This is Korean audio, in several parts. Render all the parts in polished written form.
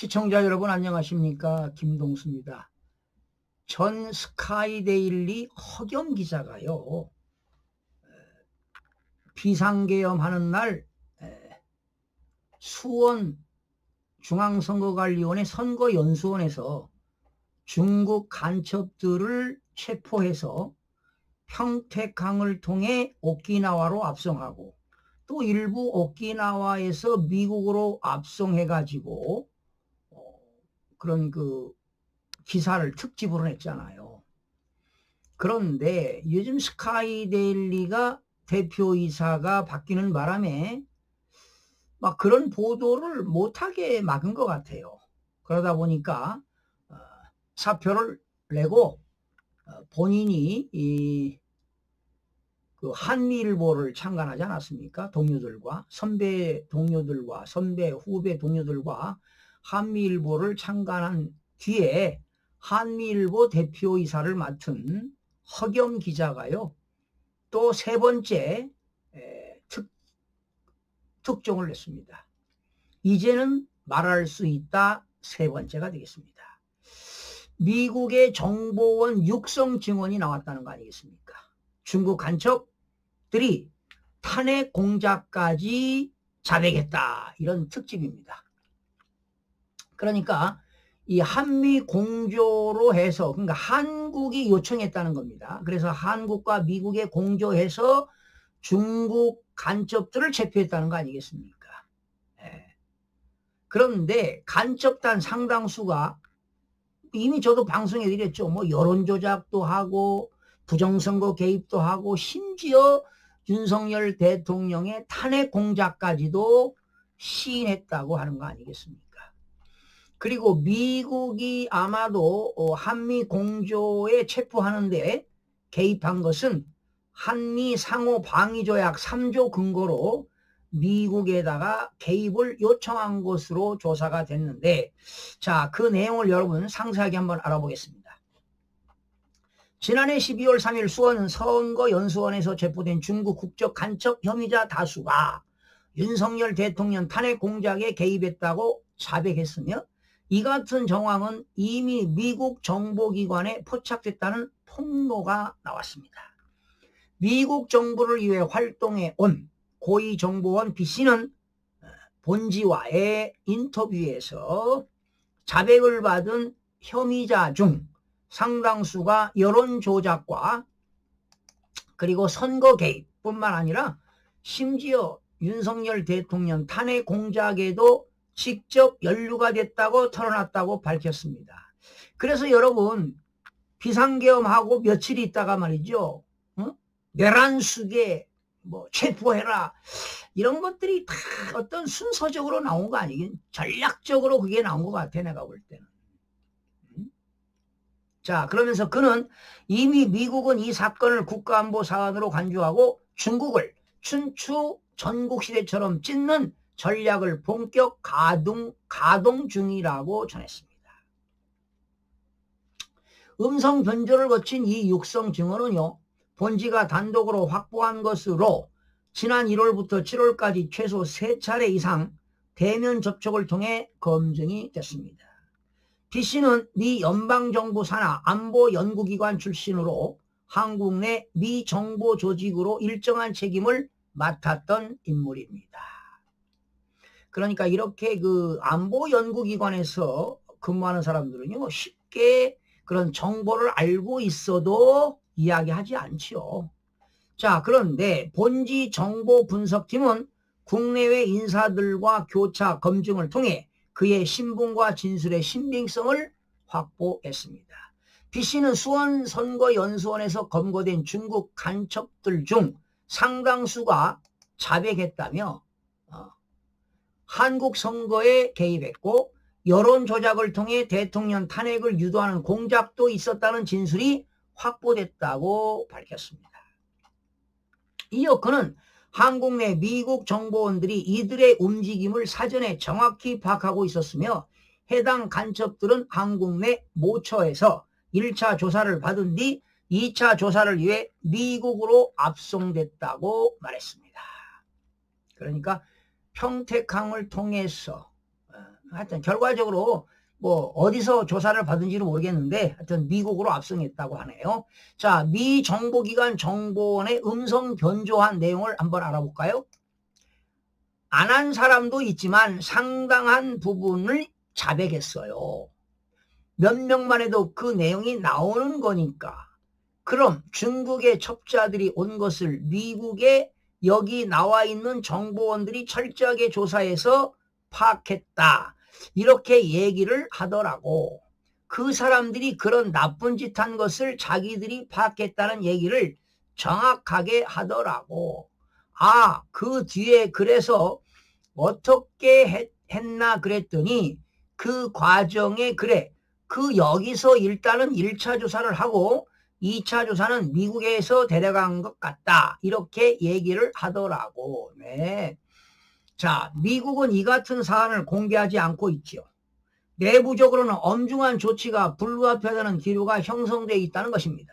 시청자 여러분 안녕하십니까, 김동수입니다. 전 스카이데일리 허겸 기자가요, 비상계엄하는 날 수원 중앙선거관리원회 선거연수원에서 중국 간첩들을 체포해서 평택항을 통해 오키나와로 압송하고 또 일부 오키나와에서 미국으로 압송해가지고 그런 기사를 특집으로 냈잖아요. 그런데 요즘 스카이데일리가 대표이사가 바뀌는 바람에 막 그런 보도를 못하게 막은 것 같아요. 그러다 보니까 사표를 내고 본인이 그 한미일보를 창간하지 않았습니까? 동료들과 선배 동료들과 선배 후배 동료들과 한미일보를 창간한 뒤에 한미일보 대표이사를 맡은 허겸 기자가요, 또 세 번째 특종을 냈습니다. 이제는 말할 수 있다, 세 번째가 되겠습니다. 미국의 정보원 육성 증언이 나왔다는 거 아니겠습니까? 중국 간첩들이 탄핵 공작까지 자백했다, 이런 특집입니다. 그러니까 이 한미 공조로 해서, 그러니까 한국이 요청했다는 겁니다. 그래서 한국과 미국에 공조해서 중국 간첩들을 체포했다는 거 아니겠습니까? 그런데 간첩단 상당수가 이미 저도 방송에 드렸죠. 뭐 여론조작도 하고 부정선거 개입도 하고 심지어 윤석열 대통령의 탄핵 공작까지도 시인했다고 하는 거 아니겠습니까? 그리고 미국이 아마도 한미 공조에 체포하는데 개입한 것은 한미 상호 방위조약 3조 근거로 미국에다가 개입을 요청한 것으로 조사가 됐는데, 자, 그 내용을 여러분 상세하게 한번 알아보겠습니다. 지난해 12월 3일 수원 선거연수원에서 체포된 중국 국적 간첩 혐의자 다수가 윤석열 대통령 탄핵 공작에 개입했다고 자백했으며, 이 같은 정황은 이미 미국 정보기관에 포착됐다는 폭로가 나왔습니다. 미국 정부를 위해 활동해 온 고위정보원 B씨는 본지와의 인터뷰에서 자백을 받은 혐의자 중 상당수가 여론조작과 그리고 선거 개입뿐만 아니라 심지어 윤석열 대통령 탄핵 공작에도 직접 연루가 됐다고 털어놨다고 밝혔습니다. 그래서 여러분, 비상계엄하고 며칠 있다가 말이죠, 내란숙에 뭐 체포해라, 이런 것들이 다 어떤 순서적으로 나온 거 아니긴, 전략적으로 그게 나온 것 같아, 내가 볼 때는. 자, 그러면서 그는 이미 미국은 이 사건을 국가안보 사안으로 간주하고 중국을 춘추 전국시대처럼 찢는 전략을 본격 가동 중이라고 전했습니다. 음성 변조를 거친 이 육성 증언은요, 본지가 단독으로 확보한 것으로 지난 1월부터 7월까지 최소 3차례 이상 대면 접촉을 통해 검증이 됐습니다. B씨는 미 연방정부 산하 안보연구기관 출신으로 한국 내 미 정보 조직으로 일정한 책임을 맡았던 인물입니다. 그러니까 이렇게 그 안보연구기관에서 근무하는 사람들은요, 쉽게 그런 정보를 알고 있어도 이야기하지 않지요. 자, 그런데 본지 정보분석팀은 국내외 인사들과 교차 검증을 통해 그의 신분과 진술의 신빙성을 확보했습니다. B씨는 수원 선거연수원에서 검거된 중국 간첩들 중 상당수가 자백했다며 한국 선거에 개입했고 여론 조작을 통해 대통령 탄핵을 유도하는 공작도 있었다는 진술이 확보됐다고 밝혔습니다. 이어 그는 한국 내 미국 정보원들이 이들의 움직임을 사전에 정확히 파악하고 있었으며 해당 간첩들은 한국 내 모처에서 1차 조사를 받은 뒤 2차 조사를 위해 미국으로 압송됐다고 말했습니다. 그러니까 평택항을 통해서 하여튼 결과적으로 뭐 어디서 조사를 받은지는 모르겠는데 하여튼 미국으로 압승했다고 하네요. 자, 미 정보기관 정보원의 음성 변조한 내용을 한번 알아볼까요? 안 한 사람도 있지만 상당한 부분을 자백했어요. 몇 명만 해도 그 내용이 나오는 거니까. 그럼 중국의 첩자들이 온 것을 미국의 여기 나와 있는 정보원들이 철저하게 조사해서 파악했다. 이렇게 얘기를 하더라고. 그 사람들이 그런 나쁜 짓 한 것을 자기들이 파악했다는 얘기를 정확하게 하더라고. 아, 그 뒤에 그래서 어떻게 했나 그랬더니 그 과정에 그래. 그 여기서 일단은 1차 조사를 하고 2차 조사는 미국에서 데려간 것 같다. 이렇게 얘기를 하더라고. 네. 자, 미국은 이 같은 사안을 공개하지 않고 있지요. 내부적으로는 엄중한 조치가 불가피하다는 기류가 형성되어 있다는 것입니다.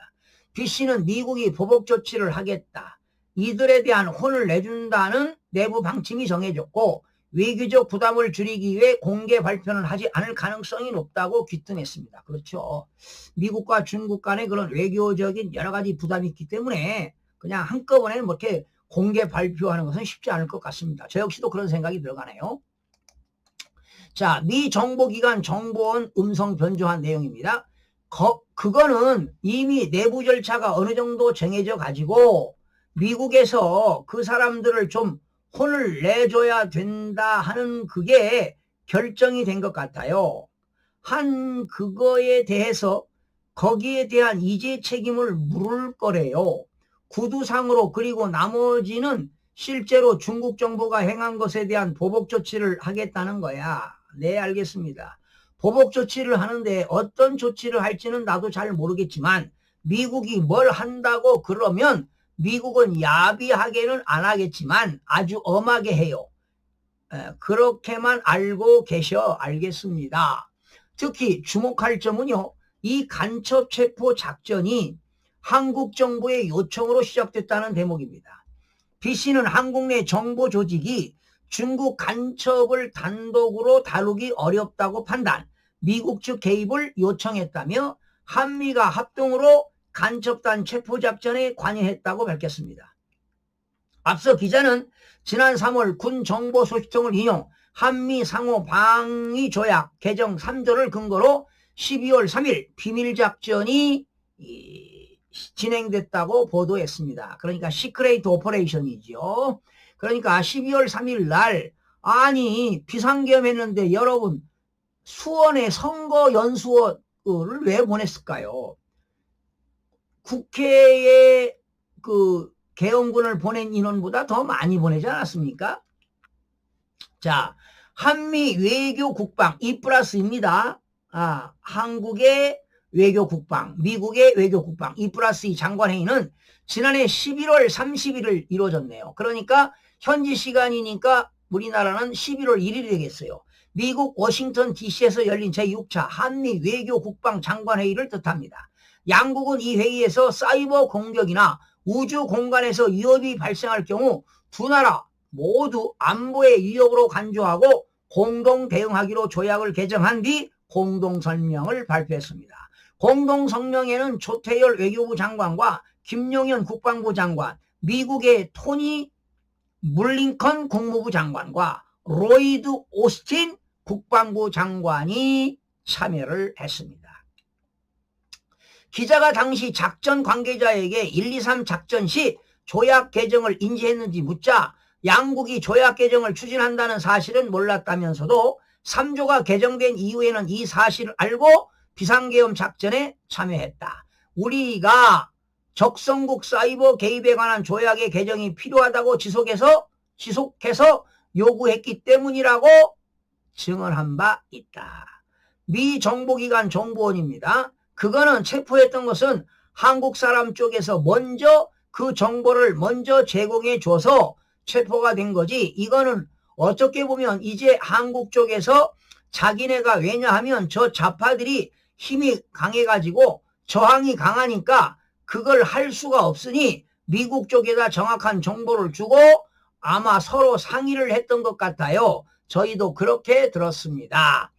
BC는 미국이 보복 조치를 하겠다. 이들에 대한 혼을 내준다는 내부 방침이 정해졌고 외교적 부담을 줄이기 위해 공개 발표는 하지 않을 가능성이 높다고 귀뜸했습니다. 그렇죠. 미국과 중국 간의 그런 외교적인 여러 가지 부담이 있기 때문에 그냥 한꺼번에 뭐 이렇게 공개 발표하는 것은 쉽지 않을 것 같습니다. 저 역시도 그런 생각이 들어가네요. 자, 미 정보기관 정보원 음성 변조한 내용입니다. 그거는 이미 내부 절차가 어느 정도 정해져 가지고 미국에서 그 사람들을 좀 혼을 내줘야 된다 하는 그게 결정이 된 것 같아요. 한 그거에 대해서 거기에 대한 이제 책임을 물을 거래요. 구두상으로. 그리고 나머지는 실제로 중국 정부가 행한 것에 대한 보복 조치를 하겠다는 거야. 네, 알겠습니다. 보복 조치를 하는데 어떤 조치를 할지는 나도 잘 모르겠지만 미국이 뭘 한다고 그러면 미국은 야비하게는 안 하겠지만 아주 엄하게 해요. 그렇게만 알고 계셔. 알겠습니다. 특히 주목할 점은요. 이 간첩 체포 작전이 한국 정부의 요청으로 시작됐다는 대목입니다. BC는 한국 내 정보 조직이 중국 간첩을 단독으로 다루기 어렵다고 판단, 미국 측 개입을 요청했다며 한미가 합동으로 간첩단 체포작전에 관여했다고 밝혔습니다. 앞서 기자는 지난 3월 군 정보 소식통을 인용 한미 상호 방위 조약 개정 3조를 근거로 12월 3일 비밀작전이 진행됐다고 보도했습니다. 그러니까 시크레이트 오퍼레이션이죠. 그러니까 12월 3일 날 아니 비상계엄했는데 여러분 수원에 선거 연수원을 왜 보냈을까요? 국회에 그 계엄군을 보낸 인원보다 더 많이 보내지 않았습니까? 자, 한미 외교 국방 2+입니다. 한국의 외교 국방, 미국의 외교 국방 2+2 장관회의는 지난해 11월 30일을 이루어졌네요. 그러니까 현지 시간이니까 우리나라는 11월 1일이 되겠어요. 미국 워싱턴 DC에서 열린 제6차 한미 외교 국방 장관회의를 뜻합니다. 양국은 이 회의에서 사이버 공격이나 우주 공간에서 위협이 발생할 경우 두 나라 모두 안보의 위협으로 간주하고 공동 대응하기로 조약을 개정한 뒤 공동성명을 발표했습니다. 공동성명에는 조태열 외교부 장관과 김용현 국방부 장관, 미국의 토니 물링컨 국무부 장관과 로이드 오스틴 국방부 장관이 참여를 했습니다. 기자가 당시 작전 관계자에게 123 작전 시 조약 개정을 인지했는지 묻자 양국이 조약 개정을 추진한다는 사실은 몰랐다면서도 3조가 개정된 이후에는 이 사실을 알고 비상계엄 작전에 참여했다. 우리가 적성국 사이버 개입에 관한 조약의 개정이 필요하다고 지속해서 요구했기 때문이라고 증언한 바 있다. 미 정보기관 정보원입니다. 그거는 체포했던 것은 한국 사람 쪽에서 먼저 그 정보를 먼저 제공해 줘서 체포가 된 거지. 이거는 어떻게 보면 이제 한국 쪽에서 자기네가 왜냐하면 저 좌파들이 힘이 강해가지고 저항이 강하니까 그걸 할 수가 없으니 미국 쪽에다 정확한 정보를 주고 아마 서로 상의를 했던 것 같아요. 저희도 그렇게 들었습니다.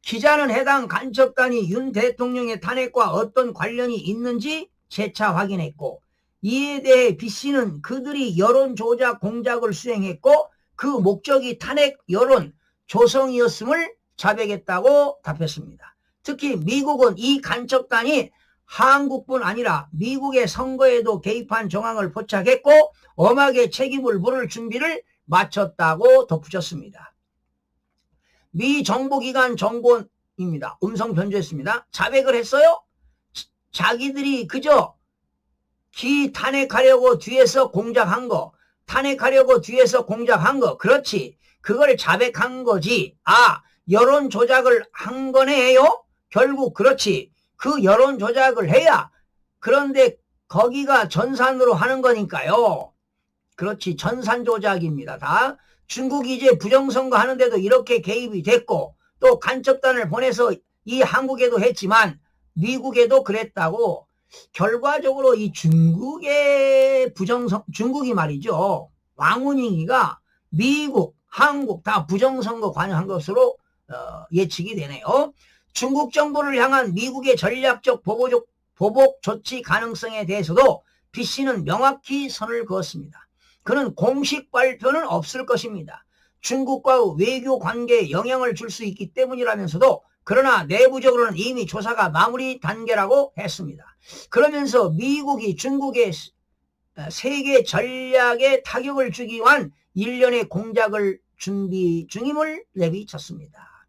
기자는 해당 간첩단이 윤 대통령의 탄핵과 어떤 관련이 있는지 재차 확인했고 이에 대해 B씨는 그들이 여론 조작 공작을 수행했고 그 목적이 탄핵 여론 조성이었음을 자백했다고 답했습니다. 특히 미국은 이 간첩단이 한국뿐 아니라 미국의 선거에도 개입한 정황을 포착했고 엄하게 책임을 물을 준비를 마쳤다고 덧붙였습니다. 미 정보기관 정보입니다. 음성 변조했습니다. 자백을 했어요? 자기들이 그저 탄핵하려고 뒤에서 공작한 거, 탄핵하려고 뒤에서 공작한 거, 그렇지. 그걸 자백한 거지. 아, 여론 조작을 한 거네요? 결국 그렇지. 그 여론 조작을 해야. 그런데 거기가 전산으로 하는 거니까요. 그렇지. 전산 조작입니다. 다. 중국이 이제 부정선거 하는데도 이렇게 개입이 됐고 또 간첩단을 보내서 이 한국에도 했지만 미국에도 그랬다고. 결과적으로 이 중국의 중국이 말이죠. 왕운이가 미국, 한국 다 부정선거 관여한 것으로 예측이 되네요. 중국 정부를 향한 미국의 전략적 보복 조치 가능성에 대해서도 B씨는 명확히 선을 그었습니다. 그는 공식 발표는 없을 것입니다. 중국과의 외교 관계에 영향을 줄 수 있기 때문이라면서도 그러나 내부적으로는 이미 조사가 마무리 단계라고 했습니다. 그러면서 미국이 중국의 세계 전략에 타격을 주기 위한 일련의 공작을 준비 중임을 내비쳤습니다.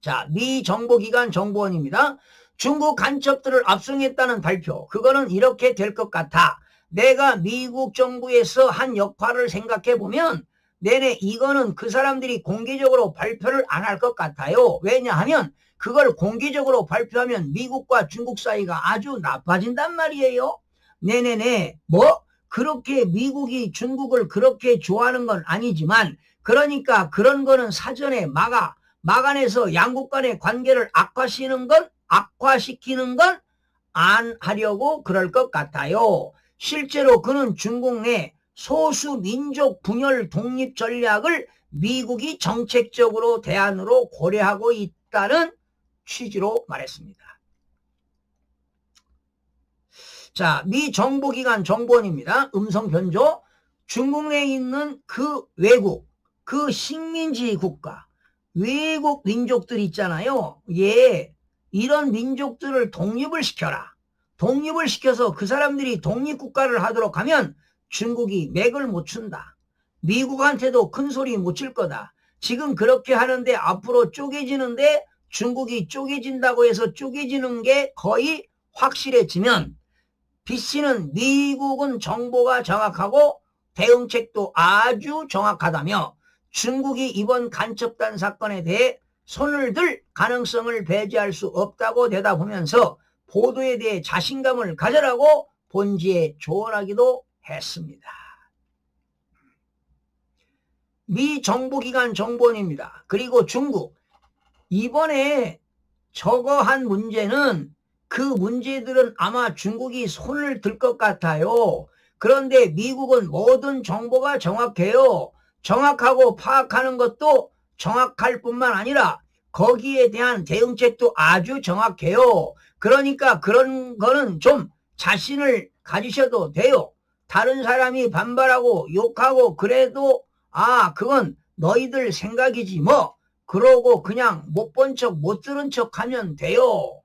자, 미 정보기관 정보원입니다. 중국 간첩들을 압송했다는 발표. 그거는 이렇게 될 것 같아. 내가 미국 정부에서 한 역할을 생각해보면 내내 이거는 그 사람들이 공개적으로 발표를 안 할 것 같아요. 왜냐하면 그걸 공개적으로 발표하면 미국과 중국 사이가 아주 나빠진단 말이에요. 네네네. 뭐 그렇게 미국이 중국을 그렇게 좋아하는 건 아니지만 그러니까 그런 거는 사전에 막아내서 양국 간의 관계를 악화시키는 건 안 하려고 그럴 것 같아요. 실제로 그는 중국 내 소수 민족 분열 독립 전략을 미국이 정책적으로 대안으로 고려하고 있다는 취지로 말했습니다. 자, 미 정보기관 정보원입니다. 음성 변조. 중국 내에 있는 그 외국, 그 식민지 국가, 외국 민족들 있잖아요. 예, 이런 민족들을 독립을 시켜라. 독립을 시켜서 그 사람들이 독립국가를 하도록 하면 중국이 맥을 못 춘다. 미국한테도 큰 소리 못 칠 거다. 지금 그렇게 하는데 앞으로 쪼개지는데 중국이 쪼개진다고 해서 쪼개지는 게 거의 확실해지면 B씨는 미국은 정보가 정확하고 대응책도 아주 정확하다며 중국이 이번 간첩단 사건에 대해 손을 들 가능성을 배제할 수 없다고 대답하면서 보도에 대해 자신감을 가져라고 본지에 조언하기도 했습니다. 미 정보기관 정보원입니다. 그리고 중국. 이번에 저거 한 문제는 그 문제들은 아마 중국이 손을 들 것 같아요. 그런데 미국은 모든 정보가 정확해요. 정확하고 파악하는 것도 정확할 뿐만 아니라 거기에 대한 대응책도 아주 정확해요. 그러니까 그런 거는 좀 자신을 가지셔도 돼요. 다른 사람이 반발하고 욕하고 그래도 그건 너희들 생각이지 뭐. 그러고 그냥 못 본 척 못 들은 척 하면 돼요.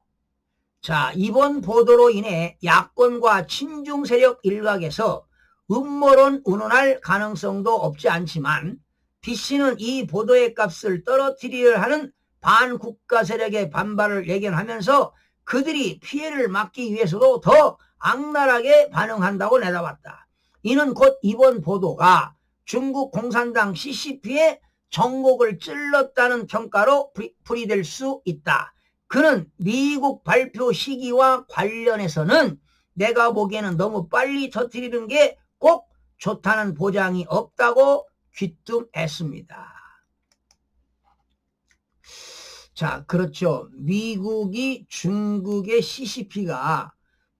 자, 이번 보도로 인해 야권과 친중 세력 일각에서 음모론 운운할 가능성도 없지 않지만 B씨는 이 보도의 값을 떨어뜨리려 하는 반국가 세력의 반발을 예견하면서 그들이 피해를 막기 위해서도 더 악랄하게 반응한다고 내다봤다. 이는 곧 이번 보도가 중국 공산당 CCP의 정곡을 찔렀다는 평가로 풀이될 수 있다. 그는 미국 발표 시기와 관련해서는 내가 보기에는 너무 빨리 터뜨리는 게 꼭 좋다는 보장이 없다고 귀뚱했습니다. 자, 그렇죠. 미국이 중국의 CCP가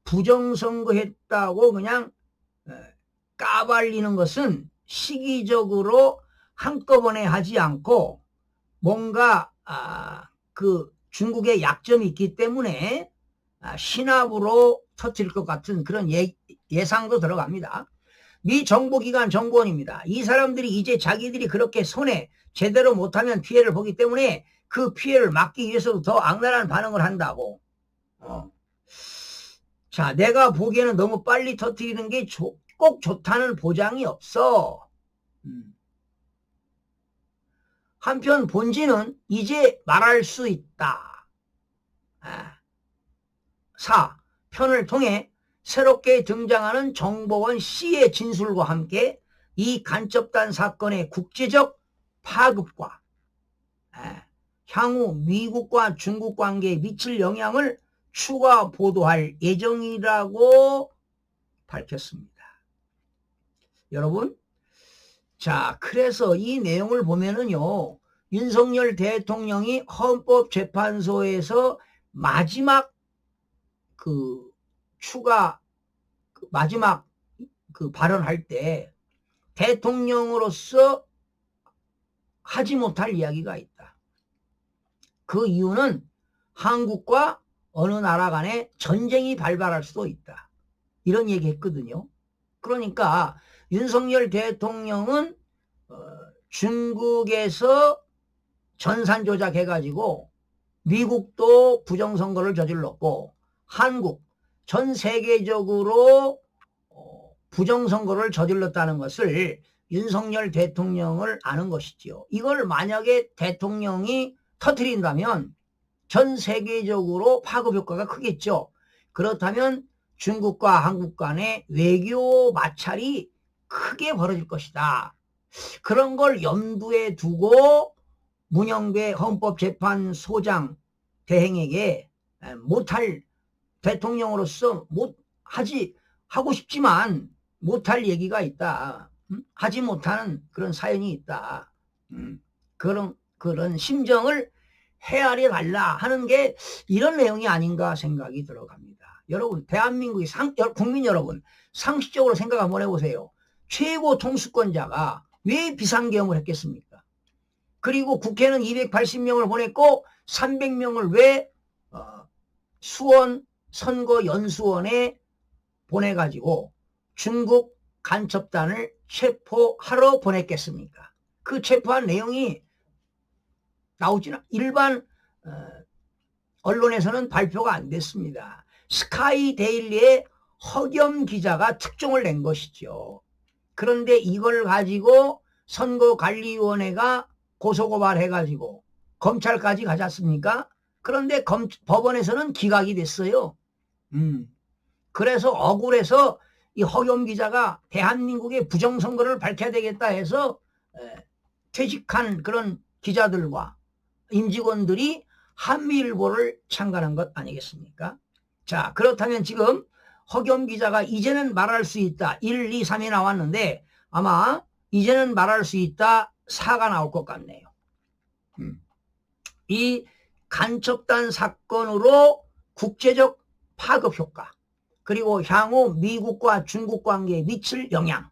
부정선거했다고 그냥 까발리는 것은 시기적으로 한꺼번에 하지 않고 뭔가 그 중국의 약점이 있기 때문에 신압으로 터뜨릴 것 같은 그런 예상도 들어갑니다. 미 정보기관 정보원입니다. 이 사람들이 이제 자기들이 그렇게 손해 제대로 못하면 피해를 보기 때문에 그 피해를 막기 위해서도 더 악랄한 반응을 한다고. 자, 내가 보기에는 너무 빨리 터뜨리는 게 꼭 좋다는 보장이 없어. 한편 본진은 이제 말할 수 있다. 4. 편을 통해 새롭게 등장하는 정보원 C의 진술과 함께 이 간첩단 사건의 국제적 파급과 향후 미국과 중국 관계에 미칠 영향을 추가 보도할 예정이라고 밝혔습니다. 여러분, 자, 그래서 이 내용을 보면은요, 윤석열 대통령이 헌법재판소에서 마지막 마지막 발언할 때 대통령으로서 하지 못할 이야기가 있다. 그 이유는 한국과 어느 나라 간에 전쟁이 발발할 수도 있다. 이런 얘기 했거든요. 그러니까 윤석열 대통령은 중국에서 전산 조작해가지고 미국도 부정선거를 저질렀고 한국 전 세계적으로 부정선거를 저질렀다는 것을 윤석열 대통령을 아는 것이지요. 이걸 만약에 대통령이 터뜨린다면 전 세계적으로 파급 효과가 크겠죠. 그렇다면 중국과 한국 간의 외교 마찰이 크게 벌어질 것이다. 그런 걸 염두에 두고 문영배 헌법재판소장 대행에게 못할 대통령으로서 하고 싶지만 못할 얘기가 있다. 하지 못하는 그런 사연이 있다. 그런 심정을 헤아려 달라 하는 게 이런 내용이 아닌가 생각이 들어갑니다. 여러분, 대한민국의 국민 여러분, 상식적으로 생각 한번 해보세요. 최고 통수권자가 왜 비상계엄을 했겠습니까? 그리고 국회는 280명을 보냈고 300명을 왜 수원 선거연수원에 보내가지고 중국 간첩단을 체포하러 보냈겠습니까? 그 체포한 내용이 나오지는 일반 언론에서는 발표가 안 됐습니다. 스카이데일리의 허겸 기자가 특종을 낸 것이죠. 그런데 이걸 가지고 선거관리위원회가 고소고발해가지고 검찰까지 가지 않습니까? 그런데 법원에서는 기각이 됐어요. 그래서 억울해서 이 허겸 기자가 대한민국의 부정선거를 밝혀야 되겠다 해서 퇴직한 그런 기자들과 임직원들이 한미일보를 창간한 것 아니겠습니까? 자, 그렇다면 지금 허겸 기자가 이제는 말할 수 있다. 1, 2, 3이 나왔는데 아마 이제는 말할 수 있다. 4가 나올 것 같네요. 이 간첩단 사건으로 국제적 파급 효과 그리고 향후 미국과 중국 관계에 미칠 영향,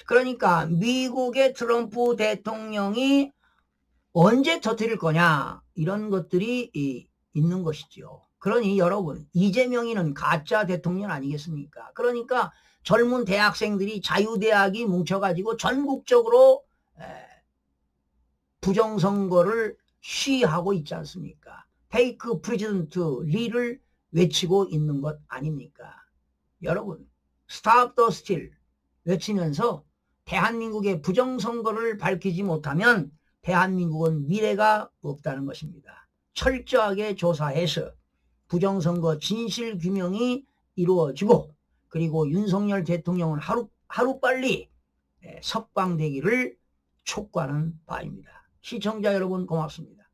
그러니까 미국의 트럼프 대통령이 언제 터뜨릴 거냐 이런 것들이 있는 것이죠. 그러니 여러분, 이재명이는 가짜 대통령 아니겠습니까? 그러니까 젊은 대학생들이 자유대학이 뭉쳐가지고 전국적으로 부정선거를 시위하고 있지 않습니까? 페이크 프레지던트 리를 외치고 있는 것 아닙니까? 여러분, 스탑 더 스틸 외치면서 대한민국의 부정선거를 밝히지 못하면 대한민국은 미래가 없다는 것입니다. 철저하게 조사해서 부정선거 진실규명이 이루어지고 그리고 윤석열 대통령은 하루빨리 석방되기를 촉구하는 바입니다. 시청자 여러분 고맙습니다.